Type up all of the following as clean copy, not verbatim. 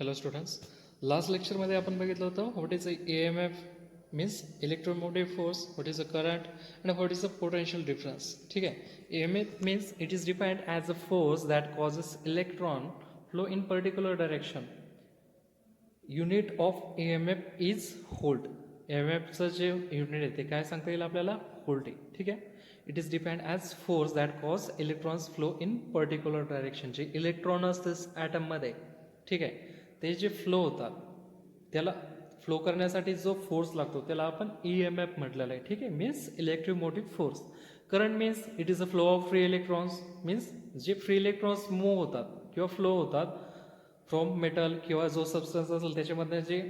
Hello students, last लेक्चरमध्ये आपण बघितलं होतं what is a EMF means electromotive force, what is a current and what is a potential difference. ठीक आहे. EMF means it is defined as a force that causes electron flow in particular direction. Unit of EMF is volt. EMFचं जे unit आहे ते काय सांगता येईल आपल्याला? व्होल्ट आहे. ठीक आहे. It is defined as force that cause electrons flow in particular direction. जे इलेक्ट्रॉन असतं ॲटममध्ये, ठीक आहे, ते जे फ्लो होतात त्याला फ्लो करण्यासाठी जो फोर्स लागतो त्याला आपण EMF म्हटलेलं आहे. ठीक आहे. Means electromotive force. Current means it is a flow of free electrons. Means जे फ्री इलेक्ट्रॉन्स मूव्ह होतात किंवा फ्लो होतात फ्रॉम मेटल किंवा जो सबस्टन्स असेल त्याच्यामधनं जे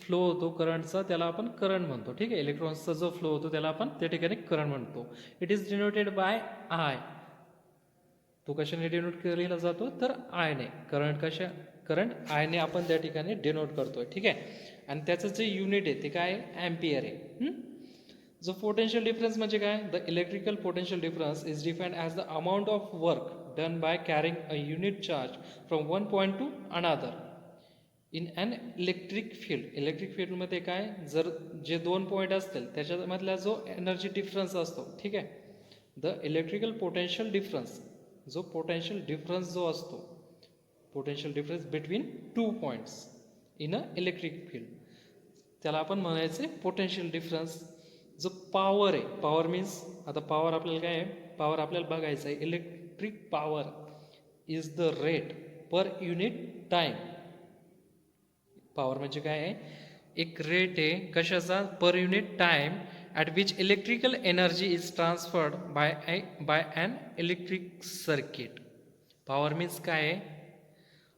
फ्लो होतो करंटचा त्याला आपण करंट म्हणतो. ठीक आहे. इलेक्ट्रॉन्सचा जो फ्लो होतो त्याला आपण त्या ठिकाणी करंट म्हणतो. It is denoted bye I. तो कशाने डिनोट केला जातो? तर आयने. करंट आयने आपण त्या ठिकाणी डिनोट करतोय. ठीक आहे. आणि त्याचं जे युनिट आहे ते काय आहे? ॲम्पियर आहे. जो पोटेन्शियल डिफरन्स म्हणजे काय? The electrical potential difference is defined as the amount of work done by carrying a unit charge from one point to another in an electric field. Electric फील्डमध्ये काय, जर जे दोन पॉईंट असतील त्याच्यामधला जो एनर्जी डिफरन्स असतो, ठीक आहे, द इलेक्ट्रिकल पोटेन्शियल डिफरन्स, जो पोटेन्शियल डिफरन्स जो असतो, potential difference between two points in a electric field, त्याला आपण म्हणायचे पोटेन्शियल डिफरन्स. जो पॉवर आहे, पॉवर मीन्स आता पॉवर आपल्याला काय आहे? पॉवर आपल्याला बघायचं आहे. Electric power is the rate per unit time. पॉवर म्हणजे काय आहे? एक रेट आहे कशाचा? Per unit time at which electrical energy is transferred by an electric circuit. Power means काय आहे?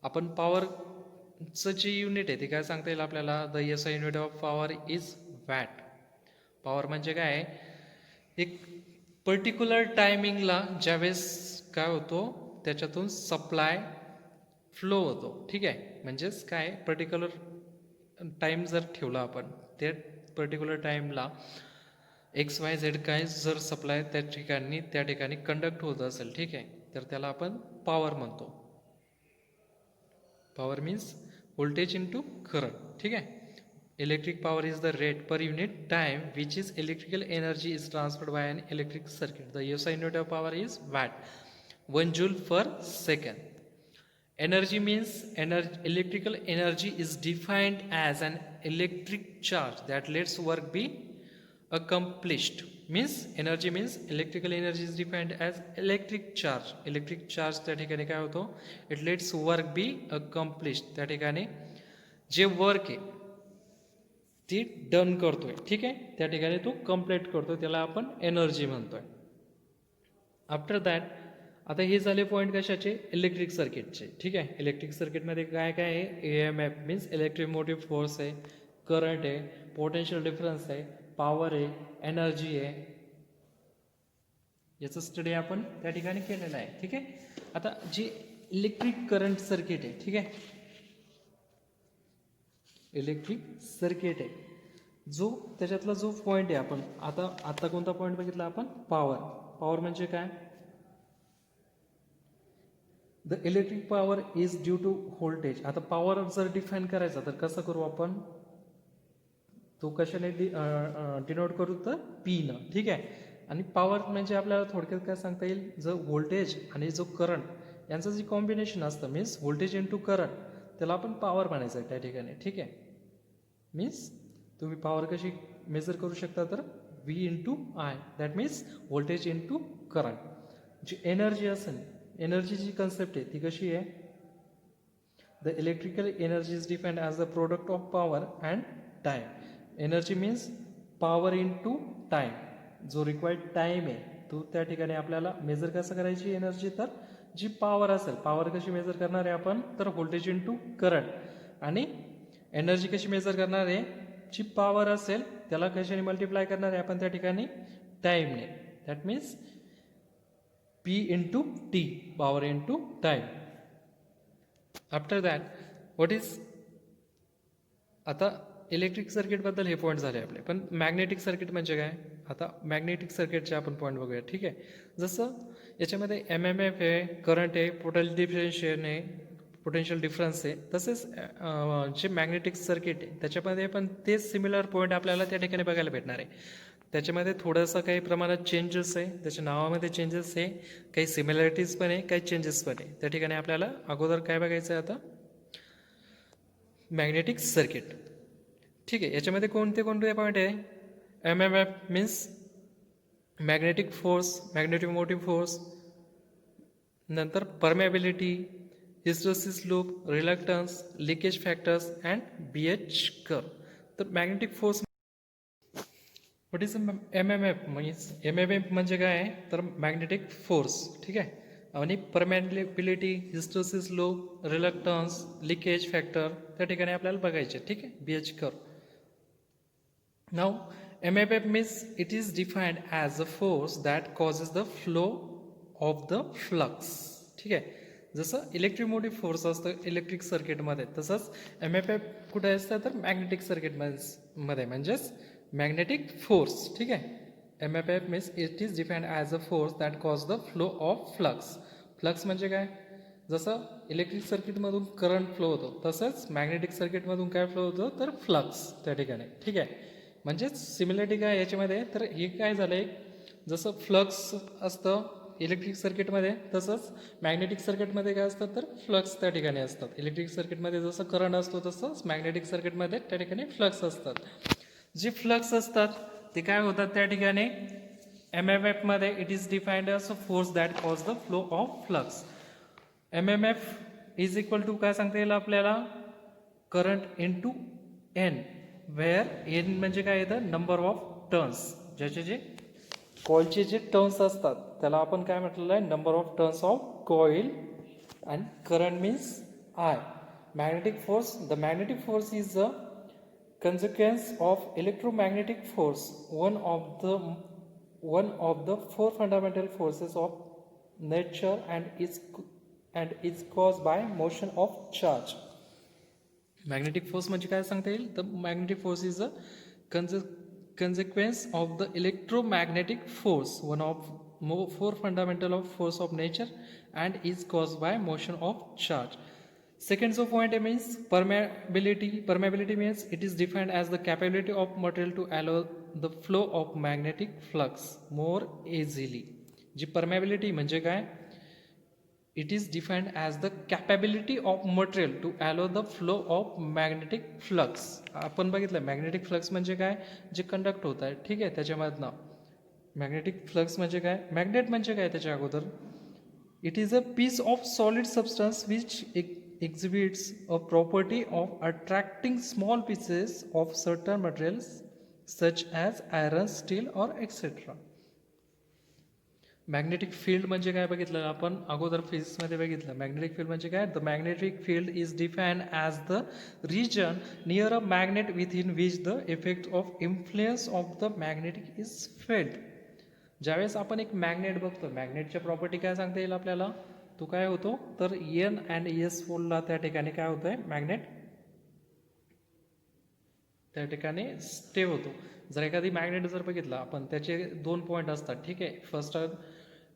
आपण पॉवरचं जे युनिट आहे ते काय सांगता येईल आपल्याला? The SI unit of power is watt. Power म्हणजे काय आहे? एक पर्टिक्युलर टायमिंगला ज्यावेळेस काय होतो त्याच्यातून सप्लाय फ्लो होतो. ठीक आहे. म्हणजेच काय, पर्टिक्युलर टाईम जर ठेवला आपण, त्या पर्टिक्युलर टाईमला XYZ काय जर सप्लाय त्या ठिकाणी कंडक्ट होत असेल, ठीक आहे, तर त्याला आपण पॉवर म्हणतो. Power means voltage into current. ठीक आहे. Electric power is the rate per unit time which is electrical energy is transferred by an electric circuit. The SI unit of power is watt, 1 joule per second. Energy means electrical energy is defined as an electric charge that lets work be accomplished. Means energy means electrical energy is defined as electric charge. Electric charge त्या ठिकाणी काय होतो? It lets work be accomplished. त्या ठिकाणी जे work आहे ती done करतोय. ठीक आहे. त्या ठिकाणी तो कम्प्लीट करतोय, त्याला आपण एनर्जी म्हणतोय. आफ्टर दॅट, आता हे झाले पॉईंट कशाचे? इलेक्ट्रिक सर्किटचे. ठीक आहे. इलेक्ट्रिक सर्किटमध्ये काय काय आहे? EMF मीन्स इलेक्ट्रोमोटिव्ह फोर्स आहे, करंट आहे, पोटेन्शियल डिफरन्स आहे, पॉवर आहे, एनर्जी आहे. याचं स्टडी आपण त्या ठिकाणी केलेलं आहे. ठीक आहे. आता जी इलेक्ट्रिक करंट सर्किट आहे, ठीक आहे, इलेक्ट्रिक सर्किट आहे, जो त्याच्यातला जो पॉईंट आहे, आपण आता कोणता पॉईंट बघितला आपण? पॉवर. पॉवर म्हणजे काय? The electric power is due to voltage. आता पॉवर जर डिफाईन करायचा तर कसं करू आपण? तो कशाने डिनोट करू? तर P न. ठीक आहे. आणि पॉवर म्हणजे आपल्याला थोडक्यात काय सांगता येईल? जो व्होल्टेज आणि जो करंट यांचं जे कॉम्बिनेशन असतं, मीन्स व्होल्टेज इंटू करंट, त्याला आपण पॉवर म्हणायचं आहे त्या ठिकाणी. ठीक आहे. मीन्स तुम्ही पॉवर कशी मेजर करू शकता? तर V into I, that means voltage into current. जी एनर्जी असेल, एनर्जीची कन्सेप्ट आहे ती कशी आहे? The electrical energy is defined as the product of power and time. Energy means power into time. जो रिक्वायर्ड टाईम आहे तो त्या ठिकाणी आपल्याला मेजर कसं करायची एनर्जी? तर जी पॉवर असेल, पॉवर कशी मेजर करणार आहे आपण? तर व्होल्टेज इंटू करंट. आणि एनर्जी कशी मेजर करणार आहे? जी पॉवर असेल त्याला कशाने मल्टिप्लाय करणार आहे आपण त्या ठिकाणी? टाईमने. That means P into T, power into time. After that what is, आता इलेक्ट्रिक सर्किटबद्दल हे पॉईंट झाले आपले. पण मॅग्नेटिक सर्किट म्हणजे काय? आता मॅग्नेटिक सर्किटचे आपण पॉईंट बघूया. ठीक आहे. जसं याच्यामध्ये MMF आहे, करंट आहे, पोटेन्शियल डिफरन्शिएशन आहे, पोटेन्शियल डिफरन्स आहे. तसेच जे मॅग्नेटिक सर्किट आहे त्याच्यामध्ये पण तेच सिमिलर पॉईंट आपल्याला त्या ठिकाणी बघायला भेटणार आहे. त्याच्यामध्ये थोडंसं काही प्रमाणात चेंजेस आहे, त्याच्या नावामध्ये चेंजेस आहे, काही सिमिलॅरिटीज पण आहे, काही चेंजेस पण आहे. त्या ठिकाणी आपल्याला अगोदर काय बघायचं आहे आता, मॅग्नेटिक सर्किट. ठीक आहे, याच्यामध्ये कोणते कोणते पॉईंट आहे? M M F means magnetic force, magnetic motive force, नंतर permeability, hysteresis loop, reluctance, leakage factors and B H curve. तर magnetic force what is M M F means M M F म्हणजे काय आहे तर magnetic force. ठीक आहे, आणि permeability, hysteresis loop, reluctance, leakage factor त्या ठिकाणी आपल्याला बघायचे. ठीक आहे, बी एच कर्व. नाव MMF means it is defined as a force that causes the flow of the flux. ठीक आहे, जसं इलेक्ट्रोमोटिव्ह फोर्स असतं इलेक्ट्रिक सर्किटमध्ये, तसंच MMF कुठे असतं तर मॅग्नेटिक सर्किटमध्ये म्हणजेच मॅग्नेटिक फोर्स. ठीक आहे, MMF means it is defined as a force that causes the flow of flux. Flux म्हणजे काय? जसं इलेक्ट्रिक सर्किटमधून करंट फ्लो होतो तसंच मॅग्नेटिक सर्किटमधून काय फ्लो होतो तर फ्लक्स त्या ठिकाणी. ठीक आहे, म्हणजेच सिमिलरिटी काय याच्यामध्ये तर हे काय झालं आहे, जसं फ्लक्स असतं इलेक्ट्रिक सर्किटमध्ये तसंच मॅग्नेटिक सर्किटमध्ये काय असतं तर फ्लक्स त्या ठिकाणी असतात. इलेक्ट्रिक सर्किटमध्ये जसं करंट असतो तसंच मॅग्नेटिक सर्किटमध्ये त्या ठिकाणी फ्लक्स असतात. जे फ्लक्स असतात ते काय होतात त्या ठिकाणी MMF मध्ये it is defined as a force that cause the flow of flux. MMF is equal to काय सांगता येईल आपल्याला, current into N, where N म्हणजे काय येतं नंबर ऑफ टर्न्स. ज्याचे जे कॉइलचे जे टर्न्स असतात त्याला आपण काय म्हटलेलं आहे number of turns of coil. And current means I. Magnetic force, the magnetic force is the consequence of electromagnetic force, one of the four fundamental forces of nature, and is caused by motion of charge. Magnetic force म्हणजे काय सांगता येईल तर magnetic force is a consequence of the electromagnetic force, one of four fundamental of force of nature, and is caused by motion of charge. Second point means permeability. Permeability means it is defined as the capability of material to allow the flow of magnetic flux more easily. G permeability म्हणजे काय, it is defined as the capability of material to allow the flow of magnetic flux. आपण बघितलं magnetic flux म्हणजे काय, जे conduct होत आहे. ठीक आहे, त्याच्यामधनं मॅग्नेटिक फ्लक्स म्हणजे काय, मॅग्नेट म्हणजे काय त्याच्या अगोदर, it is a piece of solid substance which exhibits a property of attracting small pieces of certain materials such as iron, steel or etc. Magnetic field म्हणजे काय बघितलं आपण अगोदर फिजिक्समध्ये बघितलं. मॅग्नेटिक फील्ड म्हणजे काय, the magnetic field is defined as the region near a magnet within which the effect of influence of the magnetic is felt. ज्यावेळेस आपण एक मॅग्नेट बघतो, मॅग्नेटच्या प्रॉपर्टी काय सांगता येईल आपल्याला, तो काय होतो तर एन अँड एस पोलला त्या ठिकाणी काय होतं आहे मॅग्नेट त्या ठिकाणी स्टे होतो. जर एखादी मॅग्नेट जर बघितला आपण त्याचे दोन पॉईंट असतात. ठीक आहे, फर्स्ट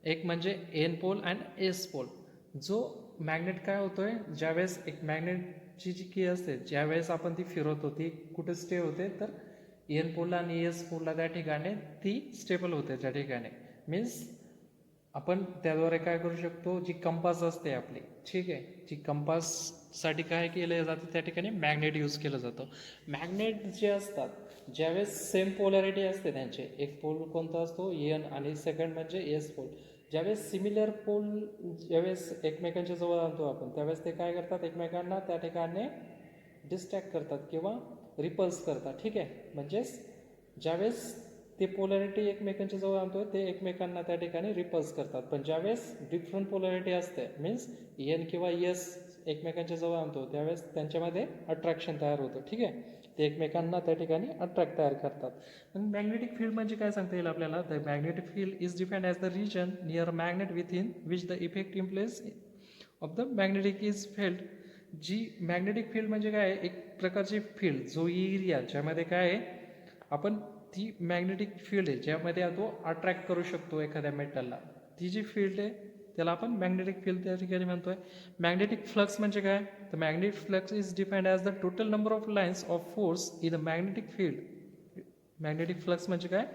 एक म्हणजे N pole and S pole. जो मॅग्नेट काय होतोय ज्यावेळेस एक मॅग्नेटची जी की असते ज्यावेळेस आपण ती फिरवतो ती कुठे स्टे होते तर एन पोलला आणि एस पोलला त्या ठिकाणी ती स्टेबल होते त्या ठिकाणी. मीन्स आपण त्याद्वारे काय करू शकतो, जी कंपास असते आपली, ठीक आहे, जी कंपाससाठी काय केलं जातं त्या ठिकाणी मॅग्नेट यूज केलं जातं. मॅग्नेट जे असतात ज्यावेळेस सेम पोलॅरिटी असते त्यांचे, एक पोल कोणता असतो एन आणि सेकंड म्हणजे एस पोल. ज्यावेळेस सिमिलर पोल ज्यावेळेस एकमेकांच्या जवळ आणतो आपण त्यावेळेस ते काय करतात एकमेकांना त्या ठिकाणी डिस्ट्रॅक्ट करतात किंवा रिपल्स करतात. ठीक आहे, म्हणजेच ज्यावेळेस ते पोलॅरिटी एकमेकांच्या जवळ आणतो ते एकमेकांना त्या ठिकाणी रिपल्स करतात. पण ज्यावेळेस डिफरंट पोलॅरिटी असते मीन्स एन किंवा एस एकमेकांच्या जवळ आणतो त्यावेळेस त्यांच्यामध्ये अट्रॅक्शन तयार होतं. ठीक आहे, ते एकमेकांना त्या ठिकाणी अट्रॅक्ट तयार करतात. मॅग्नेटिक फील्ड म्हणजे काय सांगता येईल आपल्याला, the magnetic field is defined as the region near magnet within which the effect influence of the magnetic is felt. जी मॅग्नेटिक फील्ड म्हणजे काय, एक प्रकारची फील्ड जो एरिया ज्यामध्ये काय आहे आपण ती मॅग्नेटिक फील्ड आहे ज्यामध्ये तो अट्रॅक्ट करू शकतो एखाद्या मेटलला, ती जी फील्ड आहे त्याला आपण मॅग्नेटिक फील्ड त्या ठिकाणी म्हणतोय. मॅग्नेटिक फ्लक्स म्हणजे काय, तर magnetic flux is defined as the total number of lines of force in a magnetic field. Magnetic flux म्हणजे काय,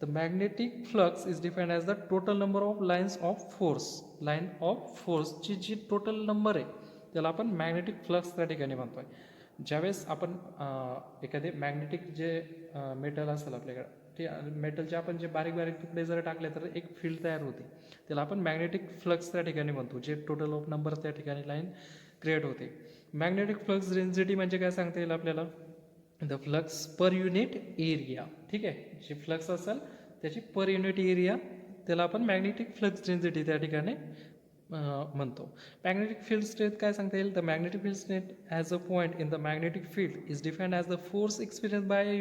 the magnetic flux is defined as the total number of lines of force. Line of फोर्सची जी total number आहे त्याला आपण magnetic flux त्या ठिकाणी म्हणतोय. ज्यावेळेस आपण एखादे मॅग्नेटिक जे मेटल असेल आपल्याकडे, ते मेटलचे आपण जे बारीक बारीक तुकडे जर टाकले तर एक फील्ड तयार होते, त्याला आपण मॅग्नेटिक फ्लक्स त्या ठिकाणी म्हणतो, जे टोटल ऑफ नंबर त्या ठिकाणी लाईन क्रिएट होते. मॅग्नेटिक फ्लक्स डेन्सिटी म्हणजे काय सांगता येईल आपल्याला, the flux per unit area. ठीक आहे, जे फ्लक्स असेल त्याची पर युनिट एरिया त्याला आपण मॅग्नेटिक फ्लक्स डेन्सिटी त्या ठिकाणी म्हणतो. मॅग्नेटिक फील्ड स्ट्रेंथ काय सांगता येईल, the magnetic field strength as a point in the magnetic field is defined as the force experience by a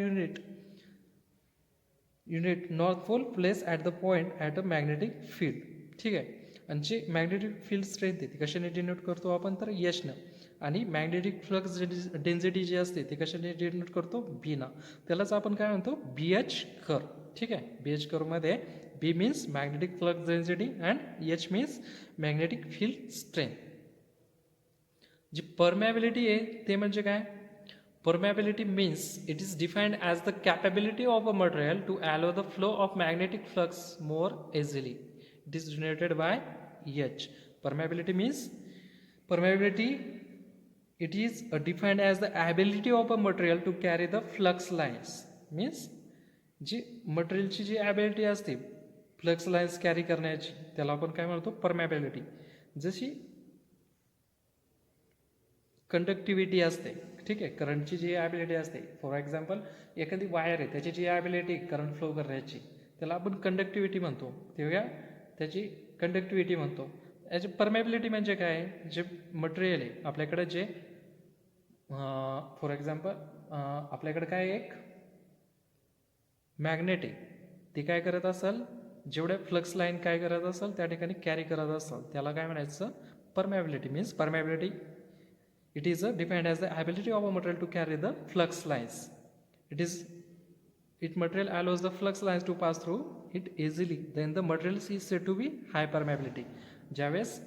unit north pole place at the point at a magnetic field. ठीक आहे, आणि जी magnetic field strength आहे ती कशाने denote करतो आपण, तर यशनं. आणि मॅग्नेटिक फ्लक्स डेन्सिटी जी असते ती कशाने डिनोट करतो, बीना. त्यालाच आपण काय म्हणतो, BH कर्व. ठीक आहे, BH कर्वमध्ये B means magnetic flux density and H means magnetic field strength. जी परमॅबिलिटी आहे ते म्हणजे काय, permeability means it is defined as the capability of a material to allow the flow of magnetic flux more easily. It is denoted by H. Permeability means, permeability, it is defined as the ability of a material to carry the flux lines. Means जी मटेरियलची जी ability असते flux lines carry करण्याची त्याला आपण काय म्हणतो, permeability. जशी conductivity असते, ठीक आहे, करंटची जी ॲबिलिटी असते, फॉर एक्झाम्पल एखादी वायर आहे त्याची जी ॲबिलिटी करंट फ्लो करण्याची त्याला आपण कंडक्टिव्हिटी म्हणतो, तेव्हा त्याची कंडक्टिव्हिटी म्हणतो. याची परमेबिलिटी म्हणजे काय, जे मटेरियल आहे आपल्याकडे, जे फॉर एक्झाम्पल आपल्याकडे काय एक मॅग्नेट आहे, ती काय करत असेल, जेवढ्या फ्लक्स लाईन काय करत असेल त्या ठिकाणी कॅरी करत असेल त्याला काय म्हणायचं, permeability. Means permeability it is defined as the ability of a material to carry the flux lines. It material allows the flux lines to pass through it easily, then the material is said to be high permeability. ज्यावेळेस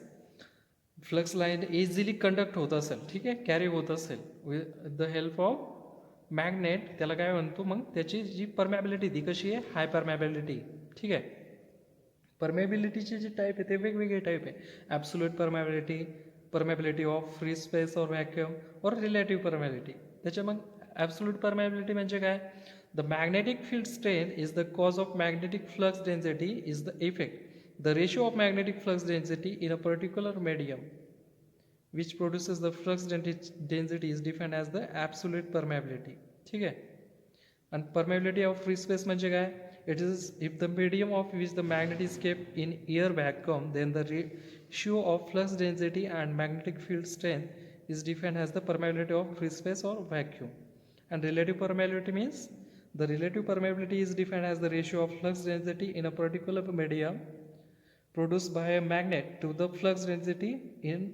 flux line easily conduct होत असेल, ठीक आहे, carry होत असेल with the help of magnet, त्याला काय म्हणतो, मग त्याची जी परमॅबिलिटी ती कशी आहे, हाय परमॅबिलिटी. ठीक आहे, परमेबिलिटीचे जे टाईप आहे ते वेगवेगळे टाईप आहे. Absolute permeability, permeability of free space और व्हॅक्यूम और रिलेटिव्ह परमेबिलिटी. त्याच्या मग ॲब्सोल्यूट परमेबिलिटी म्हणजे काय, the magnetic field strength is the cause of magnetic flux density is the effect the ratio of magnetic flux density in a particular medium which produces the flux density is defined as the absolute permeability. ठीक आहे, आणि permeability of free space म्हणजे काय, it is if the medium of which the magnet is kept in air vacuum, then the ratio of flux density and magnetic field strength is defined as the permeability of free space or vacuum. And relative permeability means the relative permeability is defined as the ratio of flux density in a particular medium produced by a magnet to the flux density in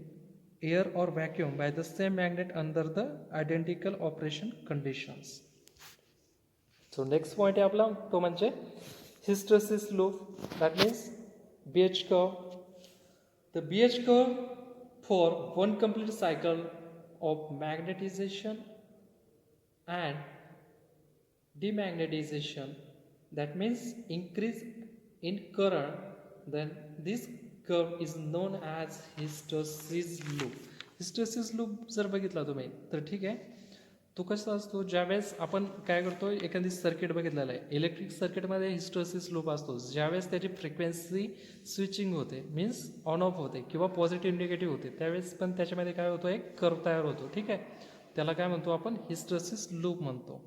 air or vacuum by the same magnet under the identical operation conditions. So next point आहे आपला तो म्हणजे hysteresis loop, that means BH curve. The BH curve for one complete cycle of magnetisation and demagnetisation, that means increase in current, then this curve is known as hysteresis loop. Hysteresis loop जर बघितला तुम्ही तर ठीक आहे, तो कसा असतो, ज्यावेळेस आपण काय करतो, एखादी सर्किट बघितलेलं आहे, इलेक्ट्रिक सर्किटमध्ये हिस्टेरेसिस लूप असतो. ज्यावेळेस त्याची फ्रिक्वेन्सी स्विचिंग होते, मीन्स ऑन ऑफ होते किंवा पॉझिटिव्ह निगेटिव्ह होते, त्यावेळेस पण त्याच्यामध्ये काय होतो, एक कर्व तयार होतो. ठीक आहे, त्याला काय म्हणतो आपण, हिस्टेरेसिस लूप म्हणतो.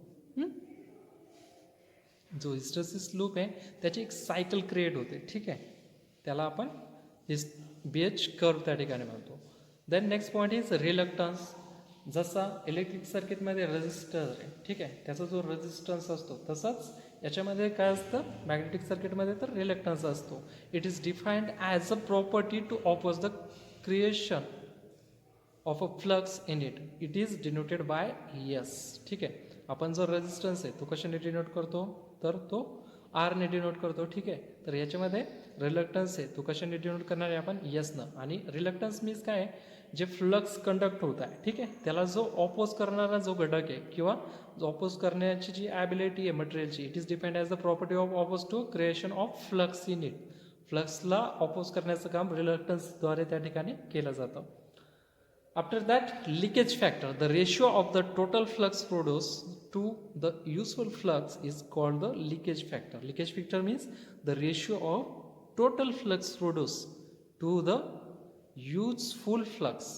जो हिस्टेरेसिस लूप आहे त्याची एक सायकल क्रिएट होते. ठीक आहे, त्याला आपण BH कर्व त्या ठिकाणी म्हणतो. Then next point is reluctance. जसा इलेक्ट्रिक सर्किटमध्ये रेजिस्टर आहे, ठीक आहे, त्याचा जो रेजिस्टन्स असतो तसाच याच्यामध्ये काय असतं, मॅग्नेटिक सर्किटमध्ये तर रिलक्टन्स असतो. It is defined as a property to oppose the creation of a flux in it. It is denoted by S. ठीक आहे, आपण जो रेजिस्टन्स आहे तो कशाने डिनोट करतो, तर तो आरने डिनोट करतो. ठीक आहे, तर याच्यामध्ये रिलक्टन्स आहे तो कशाने डिनोट करणार आहे आपण, यसनं. आणि रिलक्टन्स मीन्स काय आहे, जे फ्लक्स कंडक्ट होत आहे, ठीक आहे, त्याला जो ऑपोज करणारा जो घटक आहे किंवा जो ऑपोज करण्याची जी ॲबिलिटी आहे मटेरियलची, it is depend as the property of oppose to creation of flux in it. फ्लक्सला ऑपोज करण्याचं काम रिलक्टन्सद्वारे त्या ठिकाणी केलं जातं. After that, leakage factor, the ratio of the total flux produced to the useful flux is called the leakage factor. Leakage factor means the ratio of total flux produced to the useful flux.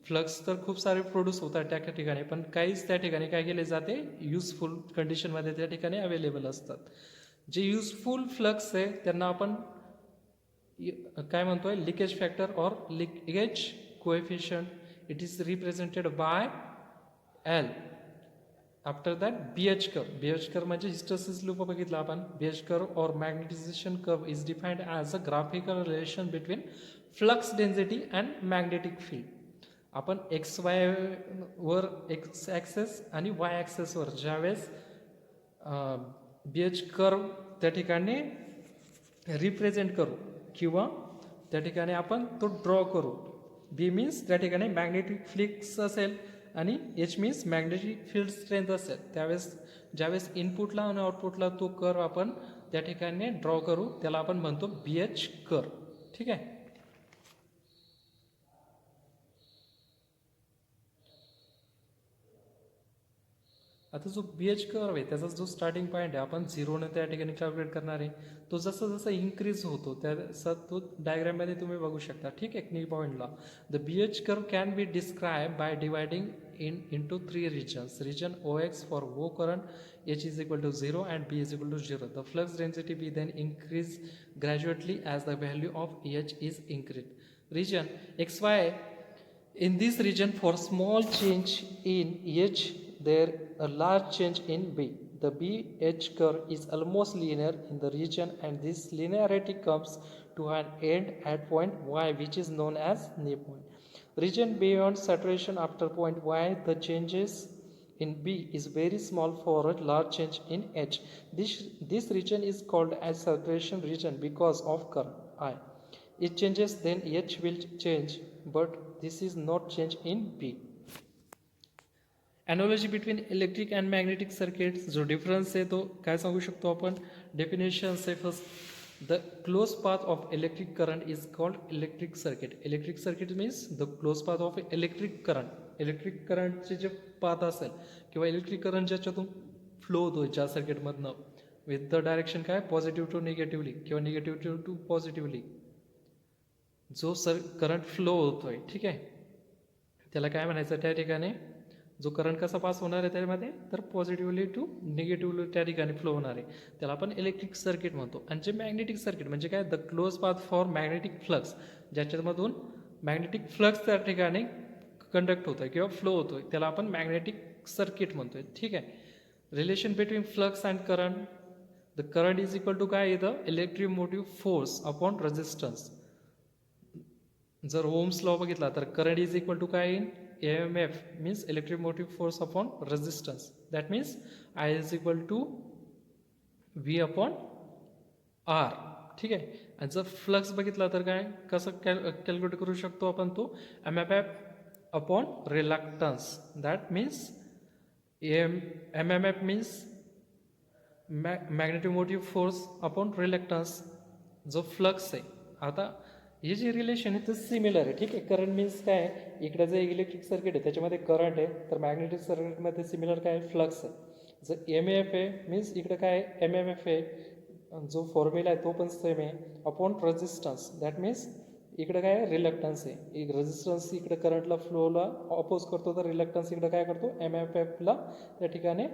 Flux तर खूप सारे produce होतात त्या ठिकाणी, पण काहीच त्या ठिकाणी काय केले जाते, युजफुल कंडिशनमध्ये त्या ठिकाणी अवेलेबल असतात. जे युजफुल फ्लक्स आहे त्यांना आपण काय म्हणतोय, लिकेज फॅक्टर और leakage coefficient. It is represented by L. After that BH curve. BH curve म्हणजे हिस्टेरिसिस लूप बघितला आपण. बीएच कर्व और magnetization curve is defined as a graphical relation between flux density and magnetic field. आपण X Y वर X axis आणि Y ॲक्सेसवर ज्यावेळेस BH curve त्या ठिकाणी रिप्रेझेंट करू किंवा त्या ठिकाणी आपण तो ड्रॉ करू. बी मीन्स त्या ठिकाणी मॅग्नेटिक फ्लिक्स असेल आणि H means magnetic field strength असेल. त्यावेळेस ज्यावेळेस इनपुटला आणि आउटपुटला तो कर्व आपण त्या ठिकाणी ड्रॉ करू, त्याला आपण म्हणतो बीएच कर्व. ठीक आहे. आता जो बीएच कर्व आहे त्याचा जो स्टार्टिंग पॉईंट आहे आपण झिरोने त्या ठिकाणी कॅल्क्युलेट करणार आहे. तो जसं जसं इन्क्रीज होतो त्या तो डायग्राममध्ये तुम्ही बघू शकता. ठीक आहे, नी पॉईंटला the BH curve can be describe by dividing into three regions. Region OX for O current, H is equal to 0 and B is equal to 0. The flux density B then increase gradually as the value of H is increased. Region XY, in this region for small change in H there a large change in B. The BH curve is almost linear in the region and this linearity comes to an end at point Y, which is known as knee point. Region beyond saturation after point Y, the changes in B is very small for a large change in H. This region is called as saturation region because of current I. It changes then H will change, but this is not change in B. Analogy between electric and magnetic circuits, जो difference आहे तो काय सांगू शकतो आपण. Definition आहे first. The closed path of electric current is called electric circuit. Electric circuit means the closed path of electric current. Electric current चे जे पाथ असेल किंवा इलेक्ट्रिक करंट ज्याच्यातून फ्लो होतो ज्या सर्किटमधनं, विथ द डायरेक्शन काय, पॉझिटिव्ह टू निगेटिव्हली किंवा negative to positively जो करंट फ्लो होतोय, ठीक आहे, त्याला काय म्हणायचं त्या ठिकाणी. जो करंट कसा पास होणार आहे त्यामध्ये, तर पॉझिटिव्हली टू निगेटिव्हली त्या ठिकाणी फ्लो होणार आहे, त्याला आपण इलेक्ट्रिक सर्किट म्हणतो. आणि जे मॅग्नेटिक सर्किट म्हणजे काय, the close path for magnetic flux, ज्याच्यामधून मॅग्नेटिक फ्लक्स त्या ठिकाणी कंडक्ट होतोय किंवा फ्लो होतोय, त्याला आपण मॅग्नेटिक सर्किट म्हणतोय. ठीक आहे. Relation between flux and current, the current is equal to काय, the electromotive force upon resistance. जर ओम्स लॉ बघितला तर करंट इज इक्वल टू काय, in EMF means electromotive force upon resistance. That means I is equal to V upon R. ठीक आहे. आणि जर flux बघितला तर काय, कसं कॅल्क्युलेट करू शकतो आपण, तो MF upon reluctance. That means MMF means magnetomotive force upon reluctance, जो फ्लक्स आहे. आता हे जे रिलेशन आहे ते सिमिलर आहे. ठीक आहे. करंट मीन्स काय, इकडे जे इलेक्ट्रिक सर्किट आहे त्याच्यामध्ये करंट आहे, तर मॅग्नेटिक सर्किटमध्ये सिमिलर काय, फ्लक्स आहे. जर MAF आहे मीन्स इकडे काय, MMF आहे, जो फॉर्म्युला आहे तो पण सेम आहे, अपॉन रेझिस्टन्स. दॅट मीन्स इकडे काय, रिलक्टन्स आहे. रेझिस्टन्स इकडे करंटला फ्लोला ऑपोज करतो, तर रिलक्टन्स इकडे काय करतो, MFFला त्या ठिकाणी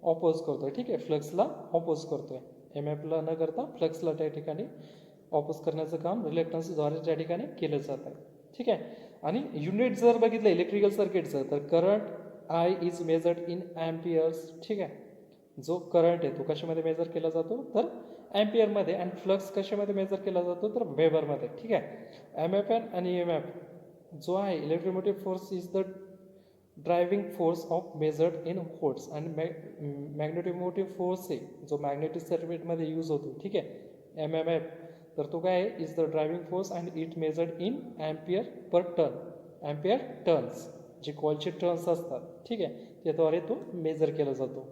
ऑपोज करतोय. ठीक आहे, फ्लक्सला ऑपोज करतोय. MFला न करता फ्लक्सला त्या ठिकाणी ऑपोज करण्याचं काम रिलक्टन्सद्वारे त्या ठिकाणी केलं जात आहे. ठीक आहे. आणि युनिट जर बघितलं इलेक्ट्रिकल सर्किटचं, तर current I is measured in amperes. ठीक आहे. जो करंट आहे तो कशामध्ये मेजर केला जातो, तर ॲम्पियरमध्ये. आणि फ्लक्स कशामध्ये मेजर केला जातो, तर वेबरमध्ये. ठीक आहे. MFN आणि EMF जो आहे, electromotive force is the driving force of measured in volts आणि मॅग्नेटोमोटिव्ह फोर्स आहे जो मॅग्नेटिक सर्किटमध्ये यूज होतो, ठीक आहे, MMF. तर तो काय आहे, is the driving force and it measured in ampere per turn. Ampere turns जे कॉलचे टर्न्स असतात, ठीक आहे, त्याद्वारे तो मेजर केला जातो.